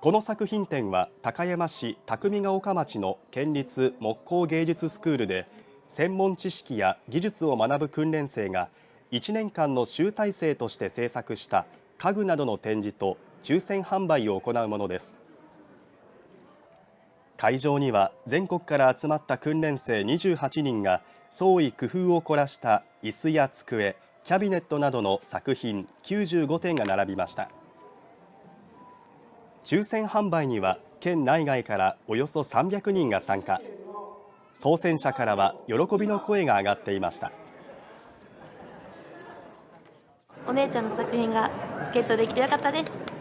この作品展は高山市匠ヶ丘町の県立木工芸術スクールで専門知識や技術を学ぶ訓練生が1年間の集大成として制作した家具などの展示と抽選販売を行うものです。会場には全国から集まった訓練生28人が創意工夫を凝らした椅子や机、キャビネットなどの作品95点が並びました。抽選販売には県内外からおよそ300人が参加。当選者からは喜びの声が上がっていました。お姉ちゃんの作品がゲットできてよかったです。